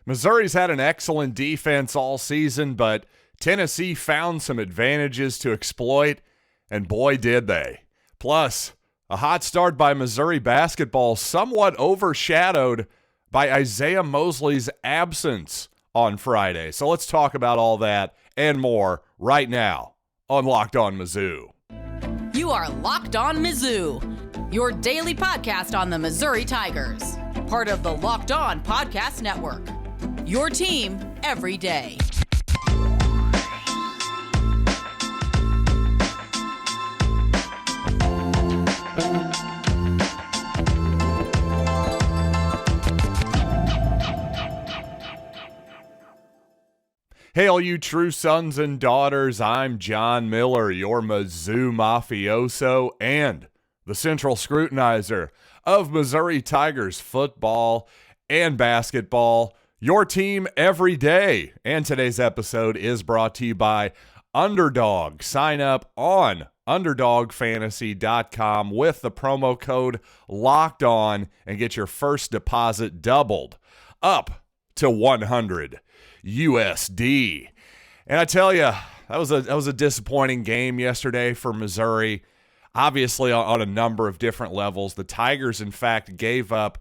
Missouri's had an excellent defense all season, but Tennessee found some advantages to exploit, and boy, did they. Plus, a hot start by Missouri basketball somewhat overshadowed by Isiaih Mosley's absence on Friday. So let's talk about all that and more right now on Locked On Mizzou. You are Locked On Mizzou, your daily podcast on the Missouri Tigers. Part of the Locked On Podcast Network, your team every day. Hey, all you true sons and daughters, I'm John Miller, your Mizzou mafioso and the central scrutinizer of Missouri Tigers football and basketball, your team every day. And today's episode is brought to you by Underdog. Sign up on UnderdogFantasy.com with the promo code LOCKEDON and get your first deposit doubled up to $100 USD. And I tell you, that was a disappointing game yesterday for Missouri. Obviously, on a number of different levels. The Tigers, in fact, gave up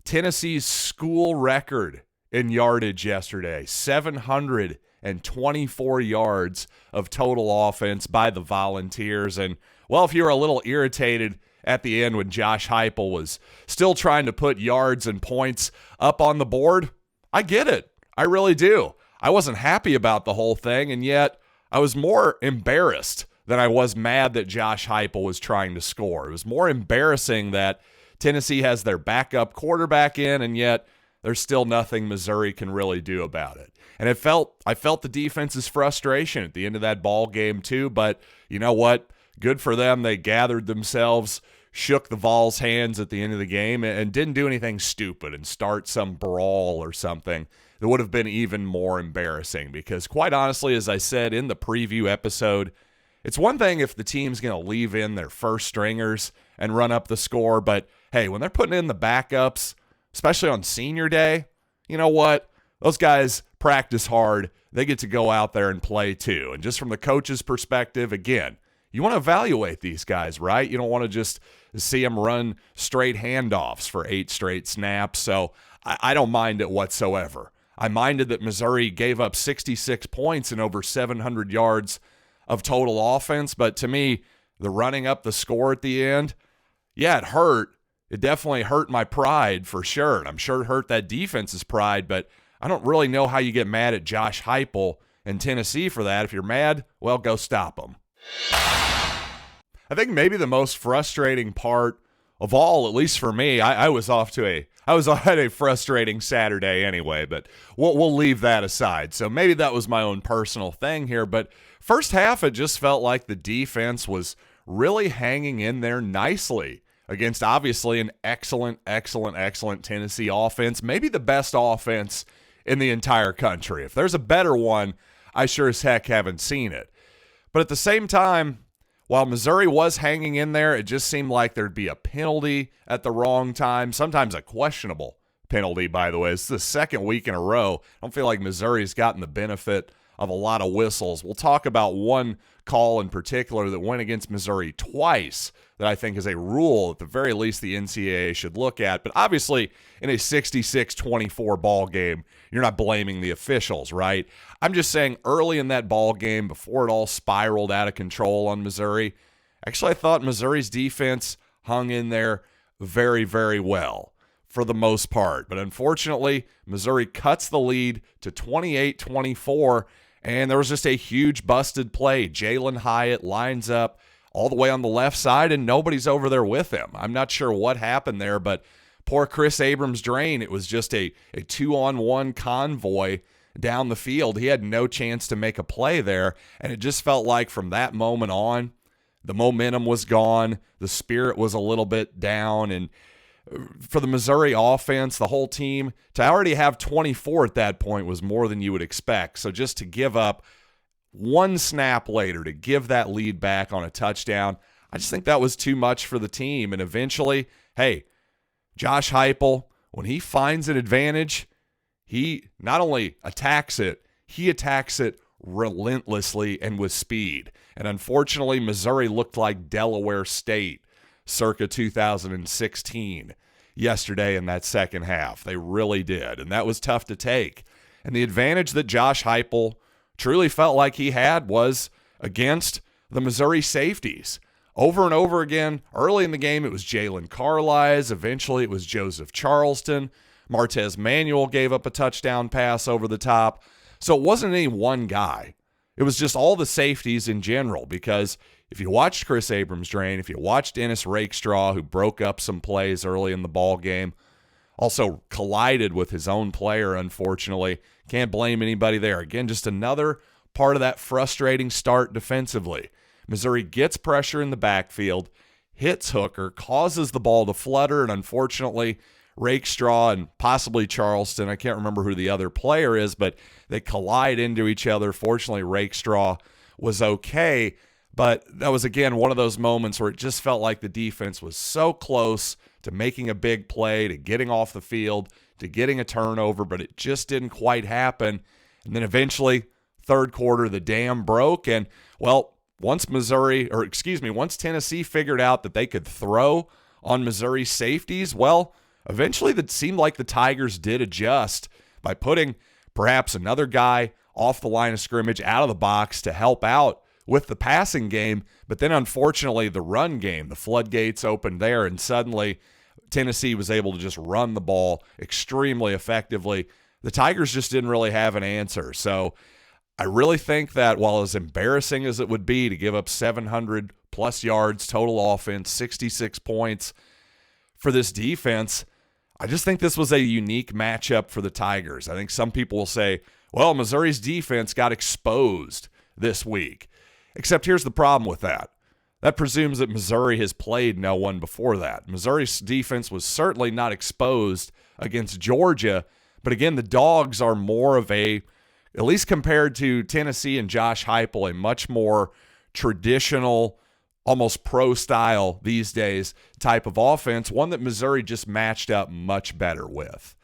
Tennessee's school record in yardage yesterday. 724 yards of total offense by the Volunteers. And, well, if you were a little irritated at the end when Josh Heupel was still trying to put yards and points up on the board, I get it. I really do. I wasn't happy about the whole thing, and yet I was more embarrassed than I was mad that Josh Heupel was trying to score. It was more embarrassing that Tennessee has their backup quarterback in, and yet there's still nothing Missouri can really do about it. And I felt the defense's frustration at the end of that ball game too, but you know what? Good for them. They gathered themselves, shook the Vols' hands at the end of the game, and didn't do anything stupid and start some brawl or something that would have been even more embarrassing. Because quite honestly, as I said in the preview episode, it's one thing if the team's going to leave in their first stringers and run up the score, but hey, when they're putting in the backups, especially on senior day, you know what? Those guys practice hard. They get to go out there and play too. And just from the coach's perspective, again, you want to evaluate these guys, right? You don't want to just see them run straight handoffs for 8 straight snaps. So I don't mind it whatsoever. I minded that Missouri gave up 66 points and over 700 yards of total offense. But to me, the running up the score at the end, yeah, it hurt. It definitely hurt my pride for sure. And I'm sure it hurt that defense's pride, but I don't really know how you get mad at Josh Heupel and Tennessee for that. If you're mad, well, go stop them. I think maybe the most frustrating part of all, at least for me, I was at a frustrating Saturday anyway, but we'll leave that aside. So maybe that was my own personal thing here, but first half, it just felt like the defense was really hanging in there nicely against obviously an excellent Tennessee offense, maybe the best offense in the entire country. If there's a better one, I sure as heck haven't seen it. But at the same time, while Missouri was hanging in there, it just seemed like there'd be a penalty at the wrong time, sometimes a questionable penalty, by the way. It's the second week in a row. I don't feel like Missouri's gotten the benefit of a lot of whistles. We'll talk about one call in particular that went against Missouri twice that I think is a rule at the very least the NCAA should look at. But obviously, in a 66-24 ball game, you're not blaming the officials, right? I'm just saying early in that ball game, before it all spiraled out of control on Missouri, actually I thought Missouri's defense hung in there very, very well for the most part. But unfortunately, Missouri cuts the lead to 28-24, and there was just a huge busted play. Jalen Hyatt lines up all the way on the left side, and nobody's over there with him. I'm not sure what happened there, but poor Chris Abrams-Drain, it was just a 2-on-1 convoy down the field. He had no chance to make a play there, and it just felt like from that moment on, the momentum was gone, the spirit was a little bit down, and for the Missouri offense, the whole team, to already have 24 at that point was more than you would expect. So just to give up one snap later, to give that lead back on a touchdown, I just think that was too much for the team. And eventually, hey, Josh Heupel, when he finds an advantage, he not only attacks it, he attacks it relentlessly and with speed. And unfortunately, Missouri looked like Delaware State circa 2016 yesterday in that second half. They really did, and that was tough to take. And the advantage that Josh Heupel truly felt like he had was against the Missouri safeties. Over and over again, early in the game, it was Jalen Carlisle. Eventually, it was Joseph Charleston. Martez Manuel gave up a touchdown pass over the top. So it wasn't any one guy. It was just all the safeties in general, because if you watched Chris Abrams-Drain, if you watched Dennis Rakestraw, who broke up some plays early in the ball game, also collided with his own player, unfortunately. Can't blame anybody there. Again, just another part of that frustrating start defensively. Missouri gets pressure in the backfield, hits Hooker, causes the ball to flutter, and unfortunately, Rakestraw and possibly Charleston, I can't remember who the other player is, but they collide into each other. Fortunately, Rakestraw was okay, but that was, again, one of those moments where it just felt like the defense was so close to making a big play, to getting off the field, to getting a turnover, but it just didn't quite happen. And then eventually, third quarter, the dam broke, and, well, once Tennessee figured out that they could throw on Missouri safeties, well, eventually it seemed like the Tigers did adjust by putting perhaps another guy off the line of scrimmage out of the box to help out with the passing game. But then, unfortunately, the run game, the floodgates opened there, and suddenly Tennessee was able to just run the ball extremely effectively. The Tigers just didn't really have an answer. So I really think that while as embarrassing as it would be to give up 700-plus yards, total offense, 66 points for this defense, I just think this was a unique matchup for the Tigers. I think some people will say, well, Missouri's defense got exposed this week. Except here's the problem with that. That presumes that Missouri has played no one before that. Missouri's defense was certainly not exposed against Georgia, but again, the Dogs are more of a, at least compared to Tennessee and Josh Heupel, a much more traditional, almost pro-style these days type of offense, one that Missouri just matched up much better with.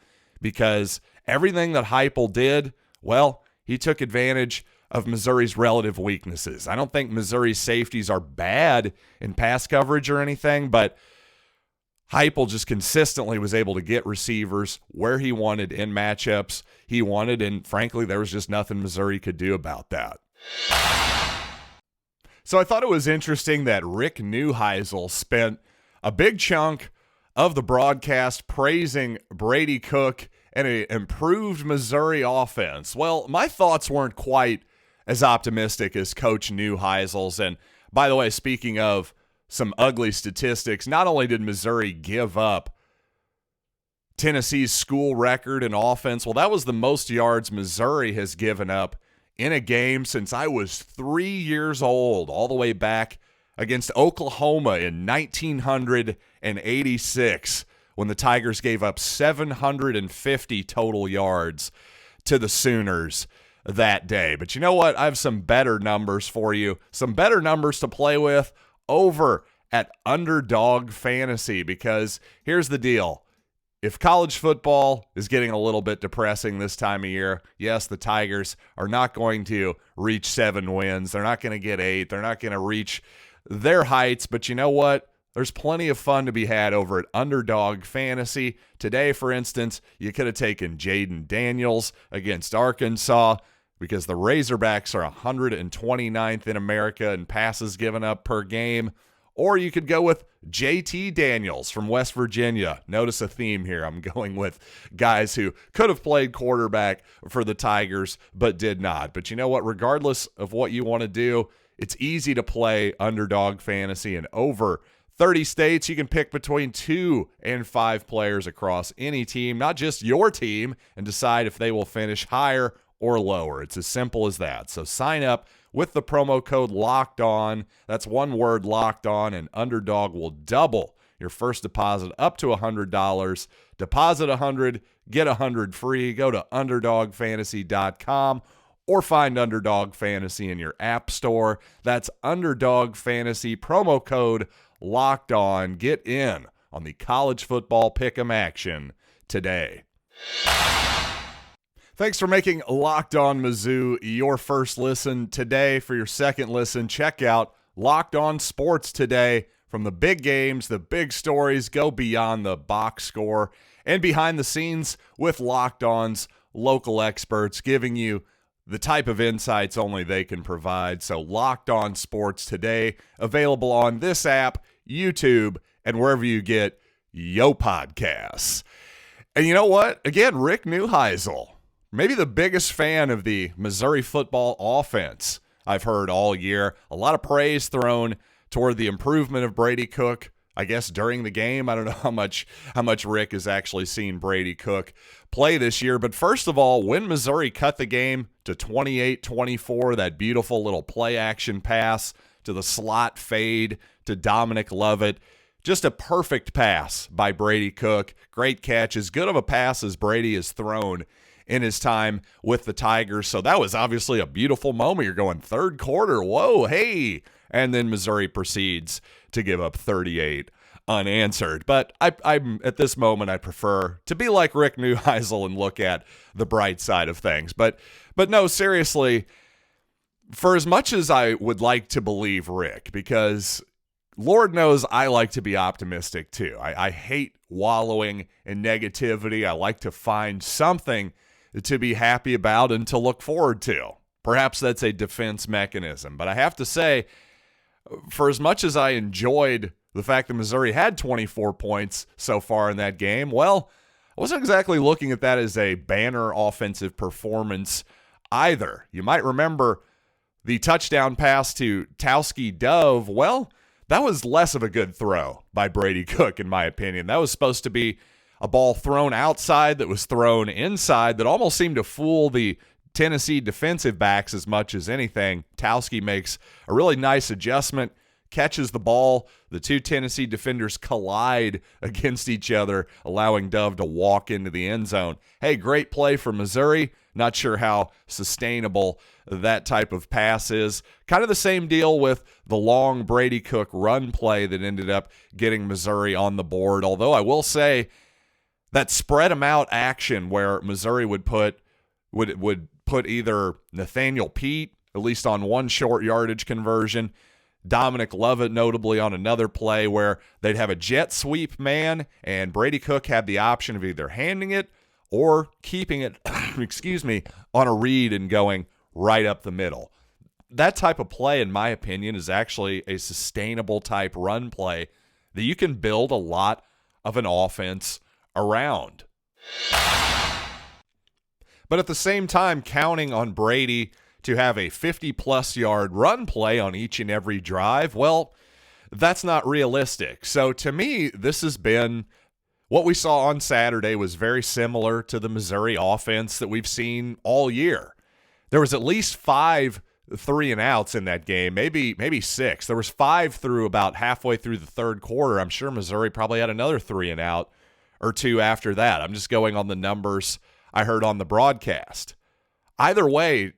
Because everything that Heupel did, well, he took advantage of Missouri's relative weaknesses. I don't think Missouri's safeties are bad in pass coverage or anything, but Heupel just consistently was able to get receivers where he wanted in matchups he wanted, and frankly, there was just nothing Missouri could do about that. So I thought it was interesting that Rick Neuheisel spent a big chunk of the broadcast praising Brady Cook and an improved Missouri offense. Well, my thoughts weren't quite as optimistic as Coach Neuheisel's. And by the way, speaking of some ugly statistics, not only did Missouri give up Tennessee's school record in offense, well, that was the most yards Missouri has given up in a game since I was 3 years old, all the way back against Oklahoma in 1986, when the Tigers gave up 750 total yards to the Sooners that day. But you know what? I have some better numbers for you, some better numbers to play with over at Underdog Fantasy, because here's the deal. If college football is getting a little bit depressing this time of year, yes, the Tigers are not going to reach 7 wins. They're not going to get 8. They're not going to reach their heights. But you know what? There's plenty of fun to be had over at Underdog Fantasy. Today, for instance, you could have taken Jaden Daniels against Arkansas, because the Razorbacks are 129th in America in passes given up per game. Or you could go with JT Daniels from West Virginia. Notice a theme here. I'm going with guys who could have played quarterback for the Tigers but did not. But you know what? Regardless of what you want to do, it's easy to play Underdog Fantasy in over 30 states. You can pick between 2 and 5 players across any team, not just your team, and decide if they will finish higher or lower. It's as simple as that. So sign up with the promo code Locked On. That's one word, Locked On, and Underdog will double your first deposit up to $100. Deposit $100, get $100 free. Go to UnderdogFantasy.com or find Underdog Fantasy in your app store. That's Underdog Fantasy, promo code Locked On. Get in on the college football pick'em action today. Thanks for making Locked On Mizzou your first listen today. For your second listen, check out Locked On Sports Today. From the big games, the big stories, go beyond the box score and behind the scenes with Locked On's local experts giving you the type of insights only they can provide. So Locked On Sports Today, available on this app, YouTube, and wherever you get yo podcasts. And you know what? Again, Rick Neuheisel, maybe the biggest fan of the Missouri football offense I've heard all year. A lot of praise thrown toward the improvement of Brady Cook, I guess, during the game. I don't know how much Rick has actually seen Brady Cook play this year. But first of all, when Missouri cut the game to 28-24, that beautiful little play action pass to the slot fade to Dominic Lovett, just a perfect pass by Brady Cook. Great catch, as good of a pass as Brady has thrown in his time with the Tigers. So that was obviously a beautiful moment. You're going third quarter, whoa, hey. And then Missouri proceeds to give up 38 unanswered. But I'm at this moment, I prefer to be like Rick Neuheisel and look at the bright side of things. But no, seriously, for as much as I would like to believe Rick, because Lord knows I like to be optimistic too. I hate wallowing in negativity. I like to find something to be happy about and to look forward to. Perhaps that's a defense mechanism. But I have to say, for as much as I enjoyed the fact that Missouri had 24 points so far in that game, well, I wasn't exactly looking at that as a banner offensive performance either. You might remember the touchdown pass to Towski Dove. Well, that was less of a good throw by Brady Cook, in my opinion. That was supposed to be a ball thrown outside that was thrown inside that almost seemed to fool the Tennessee defensive backs as much as anything. Towski makes a really nice adjustment, catches the ball. The two Tennessee defenders collide against each other, allowing Dove to walk into the end zone. Hey, great play for Missouri. Not sure how sustainable that type of pass is. Kind of the same deal with the long Brady Cook run play that ended up getting Missouri on the board. Although I will say that spread them out action where Missouri would put either Nathaniel Pete, at least on one short yardage conversion, Dominic Lovett notably on another play where they'd have a jet sweep man, and Brady Cook had the option of either handing it or keeping it, on a read and going right up the middle. That type of play, in my opinion, is actually a sustainable type run play that you can build a lot of an offense around. But at the same time, counting on Brady to have a 50-plus yard run play on each and every drive, well, that's not realistic. So to me, this has been what we saw on Saturday was very similar to the Missouri offense that we've seen all year. There was at least 5 3-and-outs in that game, maybe 6. There was 5 through about halfway through the third quarter. I'm sure Missouri probably had another 3-and-out or 2 after that. I'm just going on the numbers I heard on the broadcast. Either way,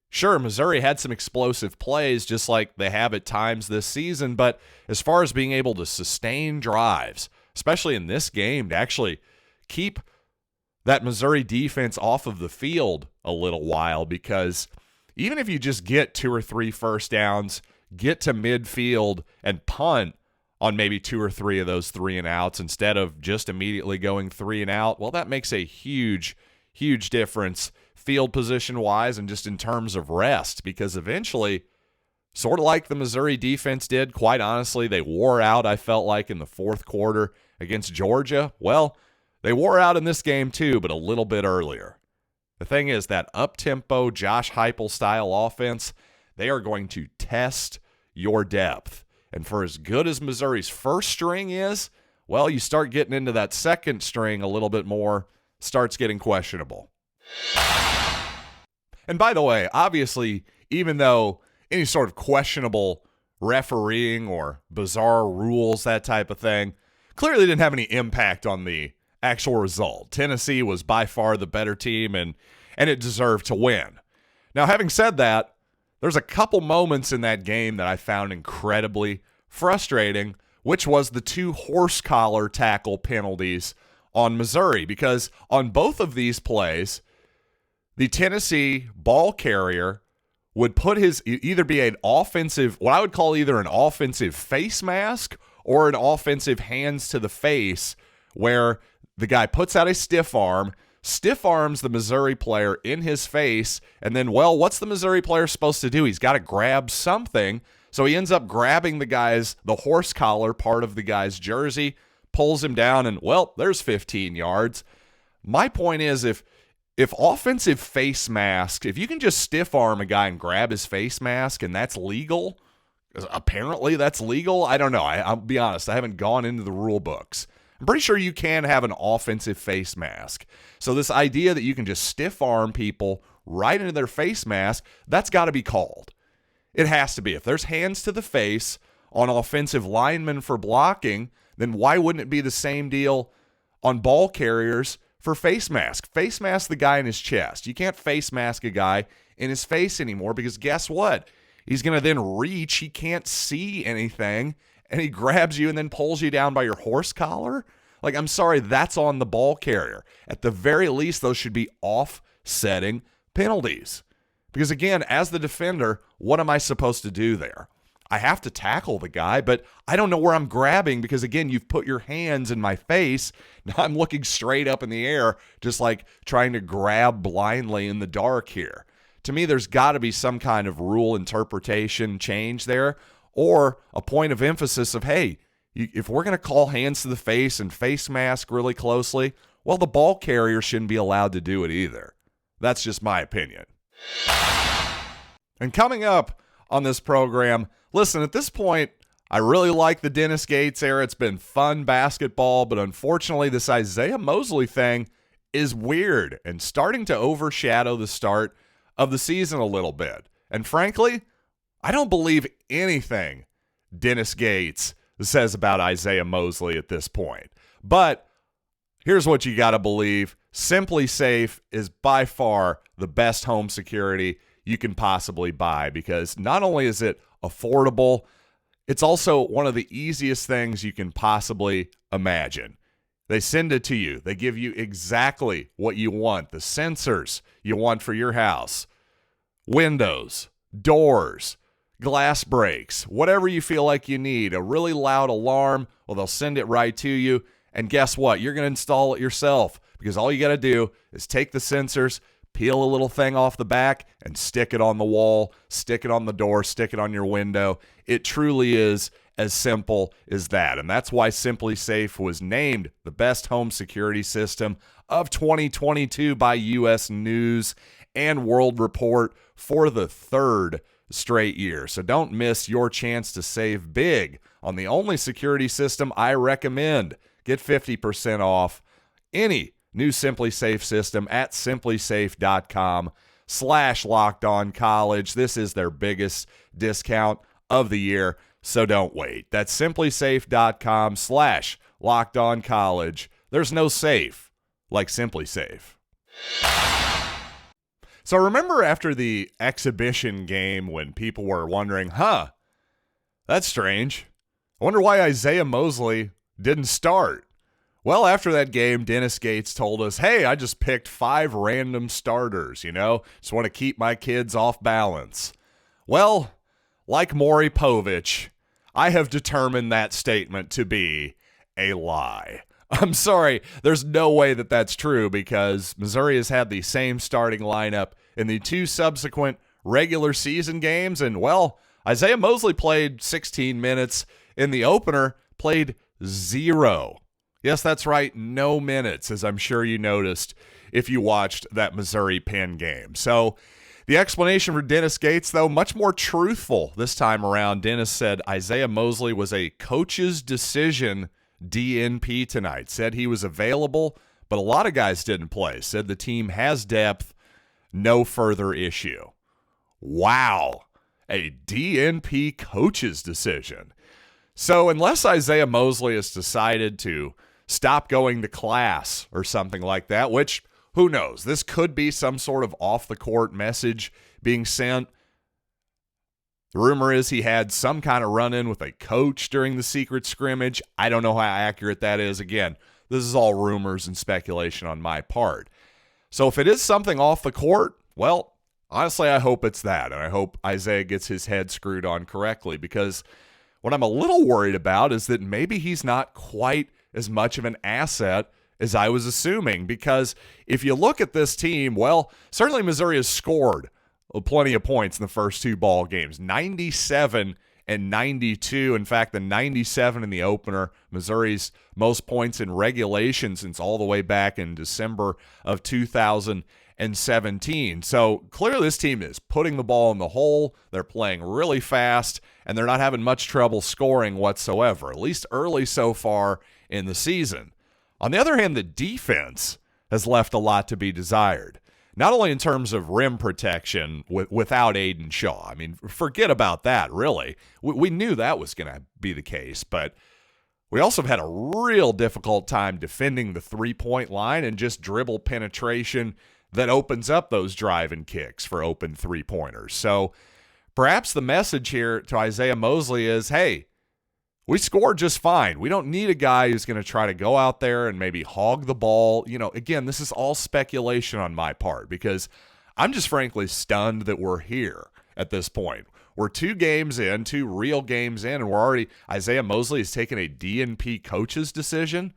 sure, Missouri had some explosive plays just like they have at times this season, but as far as being able to sustain drives, especially in this game, to actually keep that Missouri defense off of the field a little while, because even if you just get 2 or 3 first downs, get to midfield and punt on maybe 2 or 3 of those 3-and-outs instead of just immediately going 3-and-out, well, that makes a huge difference field position-wise and just in terms of rest, because eventually, sort of like the Missouri defense did, quite honestly, they wore out, I felt like, in the fourth quarter against Georgia. Well, they wore out in this game too, but a little bit earlier. The thing is, that up-tempo Josh Heupel-style offense, they are going to test your depth. And for as good as Missouri's first string is, well, you start getting into that second string a little bit more, starts getting questionable. And by the way, obviously, even though any sort of questionable refereeing or bizarre rules, that type of thing, clearly didn't have any impact on the actual result. Tennessee was by far the better team, and it deserved to win. Now, having said that, there's a couple moments in that game that I found incredibly frustrating, which was the 2 horse collar tackle penalties on Missouri, because on both of these plays, the Tennessee ball carrier would put either be an offensive, what I would call either an offensive face mask or an offensive hands to the face, where the guy puts out a stiff arms the Missouri player in his face, and then, well, what's the Missouri player supposed to do? He's got to grab something. So he ends up grabbing the horse collar part of the guy's jersey, pulls him down, and, well, there's 15 yards. My point is, if offensive face mask, if you can just stiff arm a guy and grab his face mask and that's legal, apparently that's legal. I don't know. I'll be honest. I haven't gone into the rule books. I'm pretty sure you can have an offensive face mask. So this idea that you can just stiff arm people right into their face mask, that's got to be called. It has to be. If there's hands to the face on offensive linemen for blocking, then why wouldn't it be the same deal on ball carriers for face mask? Face mask the guy in his chest. You can't face mask a guy in his face anymore, because guess what? He's going to then reach. He can't see anything, and he grabs you and then pulls you down by your horse collar. Like, I'm sorry, that's on the ball carrier. At the very least, those should be offsetting penalties. Because again, as the defender, what am I supposed to do there? I have to tackle the guy, but I don't know where I'm grabbing because, again, you've put your hands in my face. Now I'm looking straight up in the air, just like trying to grab blindly in the dark here. To me, there's got to be some kind of rule interpretation change there, or a point of emphasis of, hey, if we're going to call hands to the face and face mask really closely, well, the ball carrier shouldn't be allowed to do it either. That's just my opinion. And coming up on this program, listen, at this point, I really like the Dennis Gates era. It's been fun basketball, but unfortunately, this Isiaih Mosley thing is weird and starting to overshadow the start of the season a little bit. And frankly, I don't believe anything Dennis Gates says about Isiaih Mosley at this point. But here's what you got to believe. SimpliSafe is by far the best home security you can possibly buy, because not only is it affordable, it's also one of the easiest things you can possibly imagine. They send it to you. They give you exactly what you want, the sensors you want for your house, windows, doors, glass breaks, whatever you feel like you need, a really loud alarm, well, they'll send it right to you. And guess what? You're going to install it yourself, because all you got to do is take the sensors, peel a little thing off the back, and stick it on the wall, stick it on the door, stick it on your window. It truly is as simple as that. And that's why SimpliSafe was named the best home security system of 2022 by U.S. News and World Report for the third straight year. So don't miss your chance to save big on the only security system I recommend. Get 50% off any new SimpliSafe system at simplisafe.com/lockedoncollege. This is their biggest discount of the year, so don't wait. That's simplisafe.com/lockedoncollege. There's no safe like SimpliSafe. So remember after the exhibition game when people were wondering, that's strange. I wonder why Isiaih Mosley didn't start. Well, after that game, Dennis Gates told us, hey, I just picked 5 random starters, just want to keep my kids off balance. Well, like Maury Povich, I have determined that statement to be a lie. I'm sorry, there's no way that that's true, because Missouri has had the same starting lineup in the 2 subsequent regular season games, and, well, Isiaih Mosley played 16 minutes in the opener, played 0. Yes, that's right, no minutes, as I'm sure you noticed if you watched that Missouri-Penn game. So the explanation for Dennis Gates, though, much more truthful this time around. Dennis said Isiaih Mosley was a coach's decision DNP tonight. Said he was available, but a lot of guys didn't play. Said the team has depth, no further issue. Wow, a DNP coach's decision. So unless Isiaih Mosley has decided to stop going to class or something like that, which, who knows? This could be some sort of off-the-court message being sent. The rumor is he had some kind of run-in with a coach during the secret scrimmage. I don't know how accurate that is. Again, this is all rumors and speculation on my part. So if it is something off the court, well, honestly, I hope it's that. And I hope Isiaih gets his head screwed on correctly, because what I'm a little worried about is that maybe he's not quite as much of an asset as I was assuming. Because if you look at this team, well, certainly Missouri has scored plenty of points in the first two ball games, 97 and 92. In fact, the 97 in the opener, Missouri's most points in regulation since all the way back in December of 2017. So clearly this team is putting the ball in the hole. They're playing really fast, and they're not having much trouble scoring whatsoever, at least early so far in the season. On the other hand, the defense has left a lot to be desired. Not only in terms of rim protection without Aiden Shaw. I mean, forget about that, really. We knew that was going to be the case, but we also have had a real difficult time defending the three-point line and just dribble penetration that opens up those driving kicks for open three-pointers. So perhaps the message here to Isiaih Mosley is, hey, we scored just fine. We don't need a guy who's going to try to go out there and maybe hog the ball. You know, again, this is all speculation on my part, because I'm just frankly stunned that we're here at this point. We're 2 games in, 2 real games in, and we're already, Isiaih Mosley has taken a DNP coach's decision.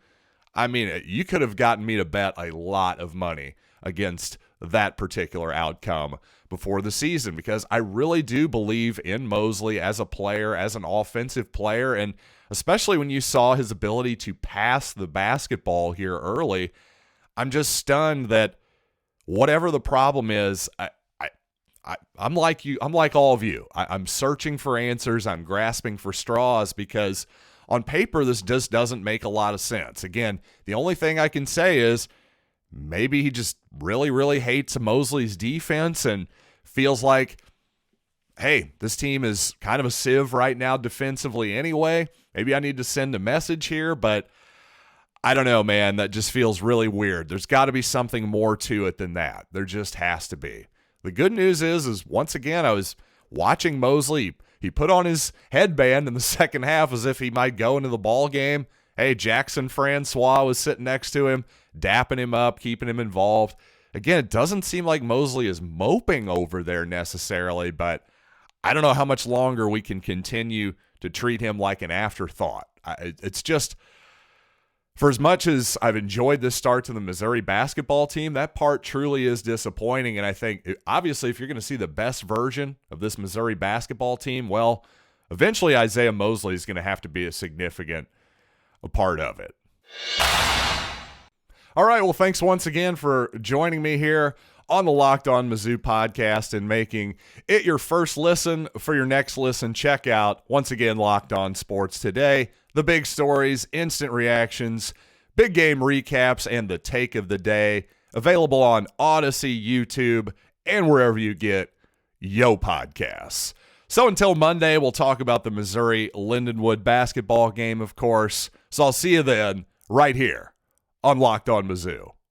I mean, you could have gotten me to bet a lot of money against that particular outcome before the season, because I really do believe in Mosley as a player, as an offensive player, and especially when you saw his ability to pass the basketball here early, I'm just stunned that whatever the problem is, I'm like you. I'm like all of you. I'm searching for answers. I'm grasping for straws, because on paper, this just doesn't make a lot of sense. Again, the only thing I can say is maybe he just really, really hates Mosley's defense and feels like, hey, this team is kind of a sieve right now defensively anyway. Maybe I need to send a message here, but I don't know, man. That just feels really weird. There's got to be something more to it than that. There just has to be. The good news is once again, I was watching Mosley. He put on his headband in the second half as if he might go into the ball game. Hey, Jackson Francois was sitting next to him, dapping him up, keeping him involved. Again, it doesn't seem like Mosley is moping over there necessarily, but I don't know how much longer we can continue to treat him like an afterthought. It's just, for as much as I've enjoyed this start to the Missouri basketball team, that part truly is disappointing. And I think, obviously, if you're going to see the best version of this Missouri basketball team, well, eventually Isiaih Mosley is going to have to be a significant part of it. All right, well, thanks once again for joining me here on the Locked On Mizzou podcast and making it your first listen. For your next listen, check out, once again, Locked On Sports Today. The big stories, instant reactions, big game recaps, and the take of the day. Available on Odyssey, YouTube, and wherever you get yo podcasts. So until Monday, we'll talk about the Missouri-Lindenwood basketball game, of course. So I'll see you then, right here on Locked On Mizzou.